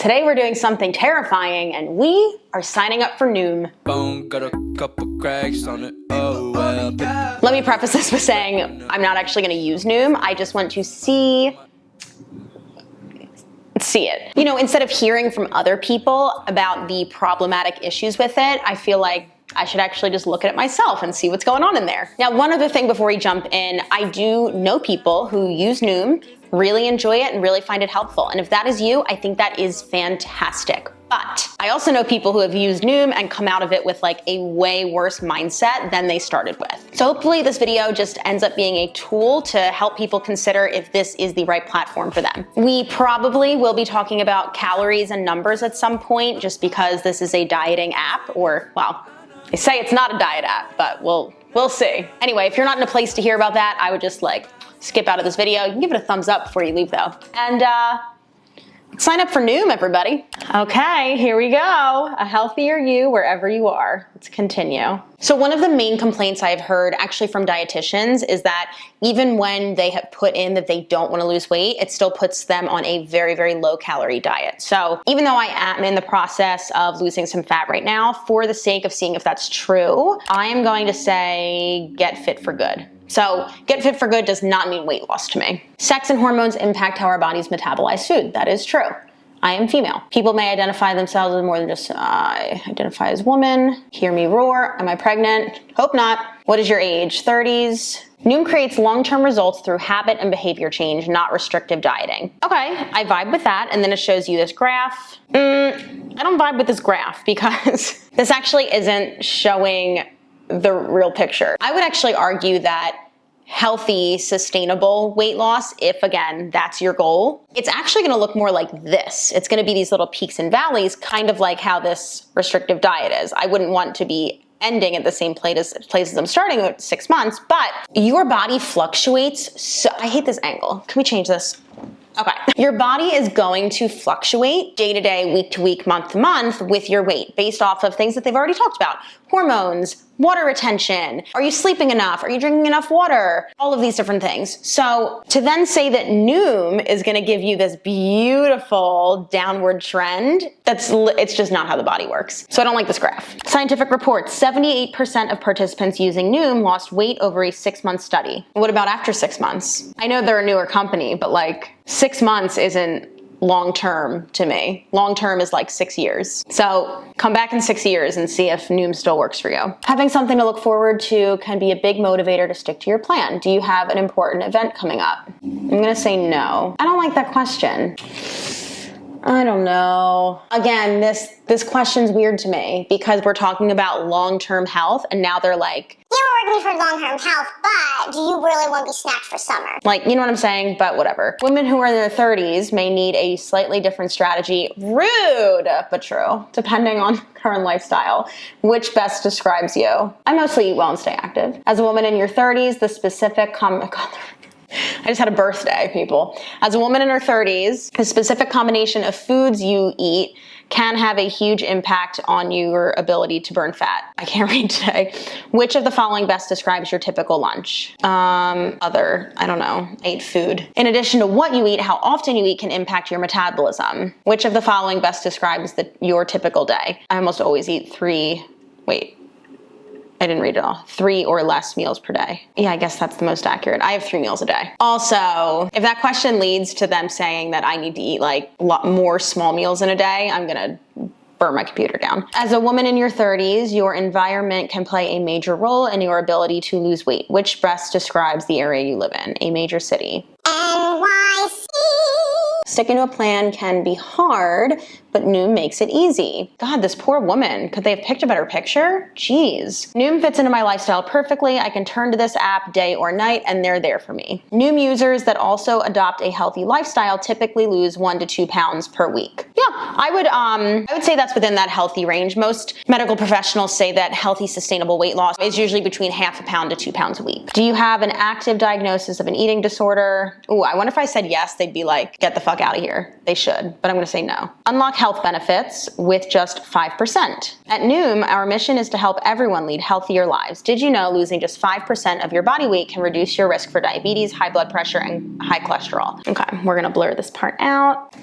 Today we're doing something terrifying and we are signing up for Noom. Got a couple cracks on it. Oh well. Let me preface this with saying I'm not actually going to use Noom. I just want to see it. You know, instead of hearing from other people about the problematic issues with it, I feel like I should actually just look at it myself and see what's going on in there. Now, one other thing before we jump in, I do know people who use Noom, really enjoy it, and really find it helpful. And if that is you, I think that is fantastic. But I also know people who have used Noom and come out of it with like a way worse mindset than they started with. So hopefully this video just ends up being a tool to help people consider if this is the right platform for them. We probably will be talking about calories and numbers at some point just because this is a dieting app, or, well, they say it's not a diet app, but we'll see. Anyway, if you're not in a place to hear about that, I would just like skip out of this video. You can give it a thumbs up before you leave though. And sign up for Noom, everybody. Okay, here we go. A healthier you wherever you are. Let's continue. So one of the main complaints I've heard actually from dietitians is that even when they have put in that they don't want to lose weight, it still puts them on a very, very low calorie diet. So even though I am in the process of losing some fat right now, for the sake of seeing if that's true, I am going to say get fit for good. So get fit for good does not mean weight loss to me. Sex and hormones impact how our bodies metabolize food. That is true. I am female. People may identify themselves as more than just, I identify as woman. Hear me roar. Am I pregnant? Hope not. What is your age? 30s. Noom creates long-term results through habit and behavior change, not restrictive dieting. Okay, I vibe with that, and then it shows you this graph. I don't vibe with this graph because this actually isn't showing the real picture. I would actually argue that healthy, sustainable weight loss, if again, that's your goal, it's actually gonna look more like this. It's gonna be these little peaks and valleys, kind of like how this restrictive diet is. I wouldn't want to be ending at the same places I'm starting at 6 months, but your body fluctuates. So I hate this angle. Can we change this? Okay. Your body is going to fluctuate day to day, week to week, month to month with your weight based off of things that they've already talked about. Hormones, water retention, are you sleeping enough? Are you drinking enough water? All of these different things. So to then say that Noom is going to give you this beautiful downward trend, it's just not how the body works. So I don't like this graph. Scientific reports, 78% of participants using Noom lost weight over a 6-month study. What about after 6 months? I know they're a newer company, but like 6 months isn't long-term to me. Long-term is like 6 years. So come back in 6 years and see if Noom still works for you. Having something to look forward to can be a big motivator to stick to your plan. Do you have an important event coming up? I'm gonna say no. I don't like that question. I don't know. Again, this question's weird to me because we're talking about long-term health and now they're like, you were working for long-term health, but do you really want to be snacked for summer? Like, you know what I'm saying? But whatever. Women who are in their 30s may need a slightly different strategy. Rude, but true. Depending on current lifestyle. Which best describes you? I mostly eat well and stay active. As a woman in your 30s, the specific I just had a birthday, people. As a woman in her 30s, the specific combination of foods you eat can have a huge impact on your ability to burn fat. I can't read today. Which of the following best describes your typical lunch? I don't know, ate food. In addition to what you eat, how often you eat can impact your metabolism. Which of the following best describes your typical day? I almost always eat 3 or less meals per day. Yeah, I guess that's the most accurate. I have 3 meals a day. Also, if that question leads to them saying that I need to eat like a lot more small meals in a day, I'm gonna burn my computer down. As a woman in your 30s, your environment can play a major role in your ability to lose weight. Which best describes the area you live in? A major city. NYC. Sticking to a plan can be hard, but Noom makes it easy. God, this poor woman. Could they have picked a better picture? Jeez. Noom fits into my lifestyle perfectly. I can turn to this app day or night, and they're there for me. Noom users that also adopt a healthy lifestyle typically lose 1 to 2 pounds per week. Yeah, I would say that's within that healthy range. Most medical professionals say that healthy, sustainable weight loss is usually between half a pound to 2 pounds a week. Do you have an active diagnosis of an eating disorder? Ooh, I wonder if I said yes, they'd be like, get the fuck out of here. They should, but I'm gonna say no. Unlock health benefits with just 5%. At Noom, our mission is to help everyone lead healthier lives. Did you know losing just 5% of your body weight can reduce your risk for diabetes, high blood pressure, and high cholesterol? Okay, we're gonna blur this part out.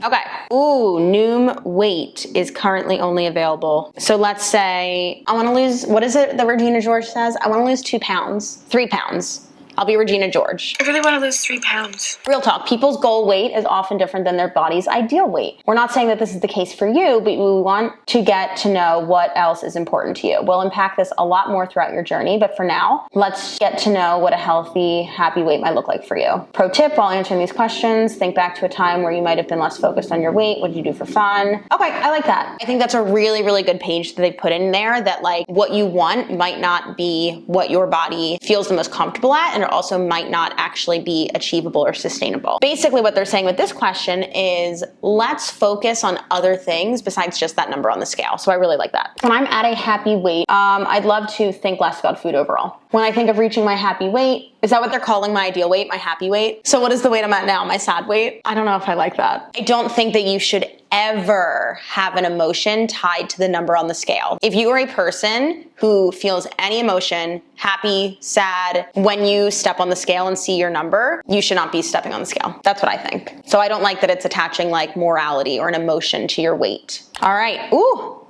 Okay, Ooh, Noom weight is currently only available. So let's say I want to lose, what is it that Regina George says? I want to lose 2 pounds, 3 pounds. I'll be Regina George. I really want to lose 3 pounds. Real talk, people's goal weight is often different than their body's ideal weight. We're not saying that this is the case for you, but we want to get to know what else is important to you. We'll unpack this a lot more throughout your journey, but for now, let's get to know what a healthy, happy weight might look like for you. Pro tip while answering these questions, think back to a time where you might have been less focused on your weight. What did you do for fun? Okay, I like that. I think that's a really, really good page that they put in there, that like what you want might not be what your body feels the most comfortable at, and it also might not actually be achievable or sustainable. Basically what they're saying with this question is, let's focus on other things besides just that number on the scale. So I really like that. When I'm at a happy weight, I'd love to think less about food overall. When I think of reaching my happy weight, is that what they're calling my ideal weight, my happy weight? So what is the weight I'm at now, my sad weight? I don't know if I like that. I don't think that you should ever have an emotion tied to the number on the scale. If you are a person who feels any emotion, happy, sad, when you step on the scale and see your number, you should not be stepping on the scale. That's what I think. So I don't like that it's attaching like morality or an emotion to your weight. All right, ooh.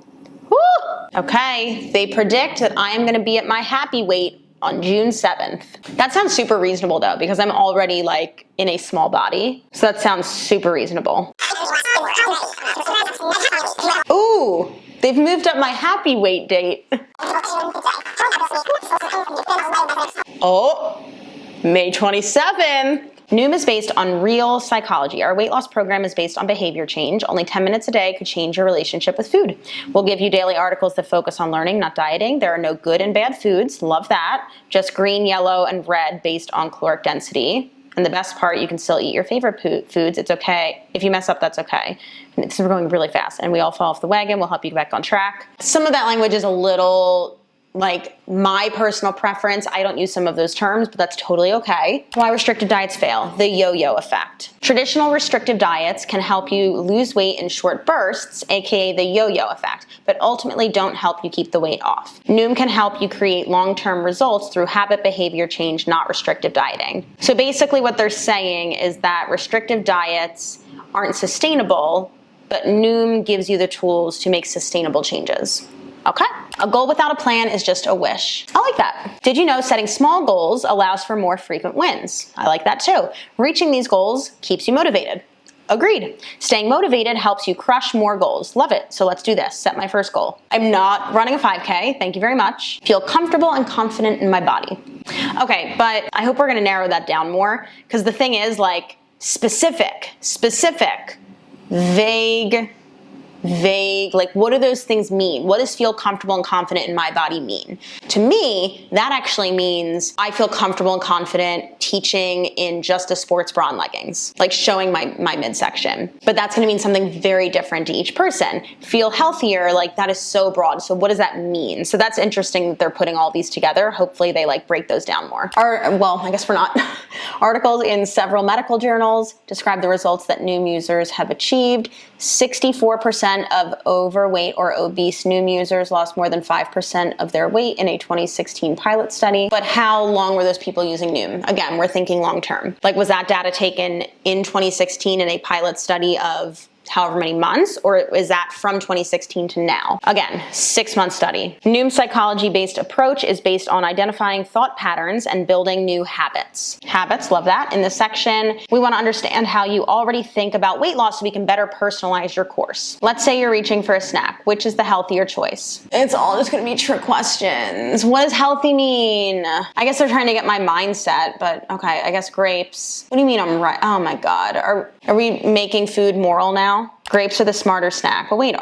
Woo! Okay, they predict that I am gonna be at my happy weight on June 7th. That sounds super reasonable though, because I'm already like in a small body. So that sounds super reasonable. Ooh, they've moved up my happy weight date. Oh, May 27th. Noom is based on real psychology. Our weight loss program is based on behavior change. Only 10 minutes a day could change your relationship with food. We'll give you daily articles that focus on learning, not dieting. There are no good and bad foods. Love that. Just green, yellow, and red based on caloric density. And the best part, you can still eat your favorite foods. It's okay. If you mess up, that's okay. This is going really fast, and we all fall off the wagon. We'll help you get back on track. Some of that language is a little like my personal preference. I don't use some of those terms, but that's totally okay. Why restrictive diets fail? The yo-yo effect. Traditional restrictive diets can help you lose weight in short bursts, aka the yo-yo effect, but ultimately don't help you keep the weight off. Noom can help you create long-term results through habit behavior change, not restrictive dieting. So basically what they're saying is that restrictive diets aren't sustainable, but Noom gives you the tools to make sustainable changes. Okay? A goal without a plan is just a wish. I like that. Did you know setting small goals allows for more frequent wins? I like that too. Reaching these goals keeps you motivated. Agreed. Staying motivated helps you crush more goals. Love it. So let's do this. Set my first goal. I'm not running a 5K. Thank you very much. Feel comfortable and confident in my body. Okay, but I hope we're going to narrow that down more, because the thing is like specific, vague, like what do those things mean? What does feel comfortable and confident in my body mean? To me, that actually means I feel comfortable and confident teaching in just a sports bra and leggings, like showing my midsection. But that's gonna mean something very different to each person. Feel healthier, like that is so broad. So what does that mean? So that's interesting that they're putting all these together. Hopefully they like break those down more. Well, I guess we're not. Articles in several medical journals describe the results that Noom users have achieved. 64% of overweight or obese Noom users lost more than 5% of their weight in a 2016 pilot study. But how long were those people using Noom? Again, we're thinking long term. Like, was that data taken in 2016 in a pilot study of however many months, or is that from 2016 to now? Again, 6-month study. Noom's psychology-based approach is based on identifying thought patterns and building new habits. Habits, love that. In this section, we want to understand how you already think about weight loss so we can better personalize your course. Let's say you're reaching for a snack. Which is the healthier choice? It's all just going to be trick questions. What does healthy mean? I guess they're trying to get my mindset, but okay, I guess grapes. What do you mean I'm right? Oh my God. Are we making food moral now? Grapes are the smarter snack. But wait,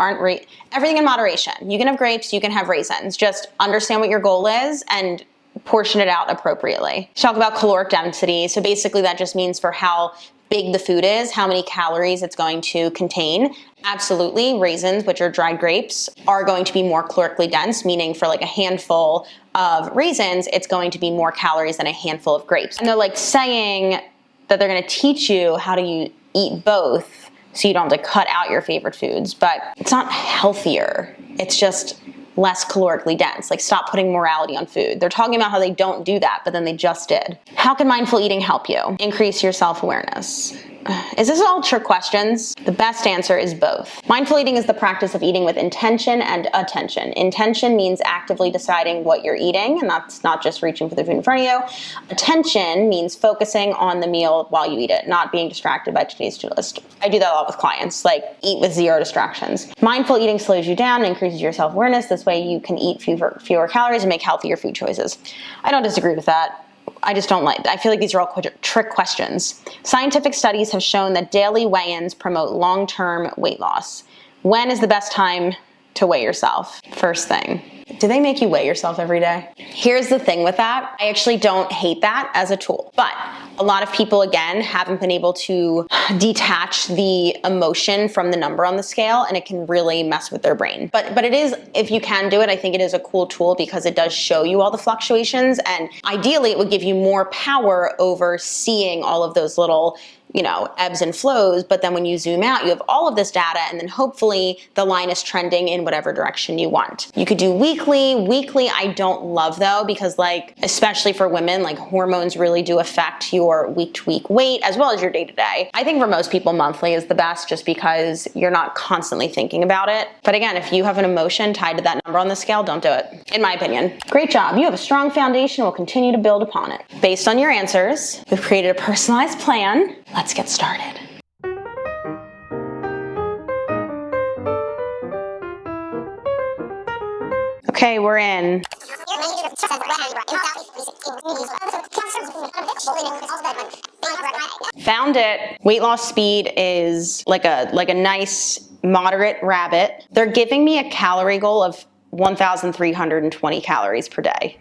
everything in moderation. You can have grapes, you can have raisins. Just understand what your goal is and portion it out appropriately. Talk about caloric density. So basically that just means for how big the food is, how many calories it's going to contain. Absolutely, raisins, which are dried grapes, are going to be more calorically dense, meaning for like a handful of raisins, it's going to be more calories than a handful of grapes. And they're like saying that they're gonna teach you how to eat both, so you don't have to cut out your favorite foods, but it's not healthier. It's just less calorically dense. Like, stop putting morality on food. They're talking about how they don't do that, but then they just did. How can mindful eating help you? Increase your self-awareness. Is this all trick questions? The best answer is both. Mindful eating is the practice of eating with intention and attention. Intention means actively deciding what you're eating, and that's not just reaching for the food in front of you. Attention means focusing on the meal while you eat it, not being distracted by today's to-do list. I do that a lot with clients, like eat with 0 distractions. Mindful eating slows you down and increases your self-awareness. This way you can eat fewer calories and make healthier food choices. I don't disagree with that. I feel like these are all trick questions. Scientific studies have shown that daily weigh-ins promote long-term weight loss. When is the best time to weigh yourself? First thing. Do they make you weigh yourself every day? Here's the thing with that. I actually don't hate that as a tool, but a lot of people, again, haven't been able to detach the emotion from the number on the scale, and it can really mess with their brain. But it is, if you can do it, I think it is a cool tool because it does show you all the fluctuations, and ideally it would give you more power over seeing all of those little ebbs and flows, but then when you zoom out, you have all of this data, and then hopefully the line is trending in whatever direction you want. You could do weekly. Weekly, I don't love though, because especially for women, hormones really do affect your week-to-week weight as well as your day-to-day. I think for most people, monthly is the best just because you're not constantly thinking about it. But again, if you have an emotion tied to that number on the scale, don't do it, in my opinion. Great job. You have a strong foundation. We'll continue to build upon it. Based on your answers, we've created a personalized plan. Let's get started. Okay, we're in. Found it. Weight loss speed is like a nice moderate rabbit. They're giving me a calorie goal of 1,320 calories per day.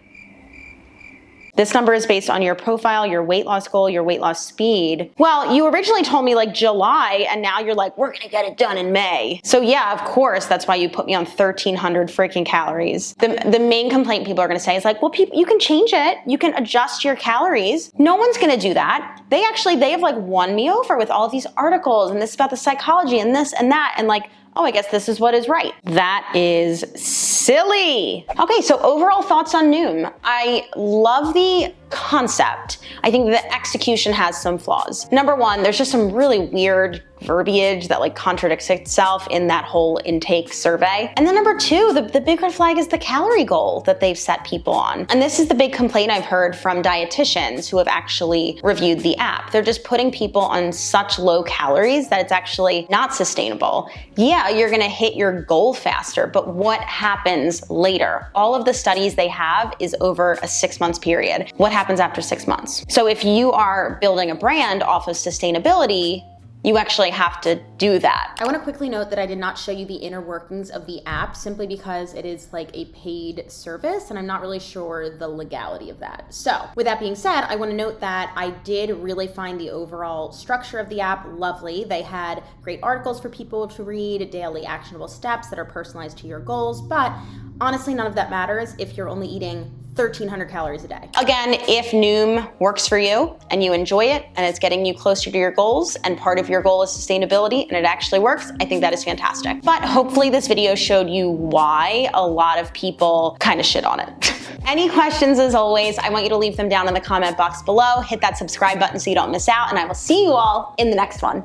This number is based on your profile, your weight loss goal, your weight loss speed. Well, you originally told me July, and now you're we're gonna get it done in May. So yeah, of course, that's why you put me on 1,300 freaking calories. The main complaint people are gonna say is well, you can change it. You can adjust your calories. No one's gonna do that. They have won me over with all of these articles and this about the psychology and this and that, and oh, I guess this is what is right. That is silly. Okay, so overall thoughts on Noom. I love the concept. I think the execution has some flaws. Number one, there's just some really weird verbiage that contradicts itself in that whole intake survey. And then number two, the big red flag is the calorie goal that they've set people on. And this is the big complaint I've heard from dietitians who have actually reviewed the app. They're just putting people on such low calories that it's actually not sustainable. Yeah, you're gonna hit your goal faster, but what happens later? All of the studies they have is over a 6 months period. What happens after 6 months? So if you are building a brand off of sustainability, you actually have to do that. I want to quickly note that I did not show you the inner workings of the app simply because it is a paid service and I'm not really sure the legality of that. So with that being said, I want to note that I did really find the overall structure of the app lovely. They had great articles for people to read, daily actionable steps that are personalized to your goals, but honestly, none of that matters if you're only eating 1,300 calories a day. Again, if Noom works for you and you enjoy it and it's getting you closer to your goals and part of your goal is sustainability and it actually works, I think that is fantastic. But hopefully this video showed you why a lot of people kind of shit on it. Any questions, as always, I want you to leave them down in the comment box below. Hit that subscribe button so you don't miss out, and I will see you all in the next one.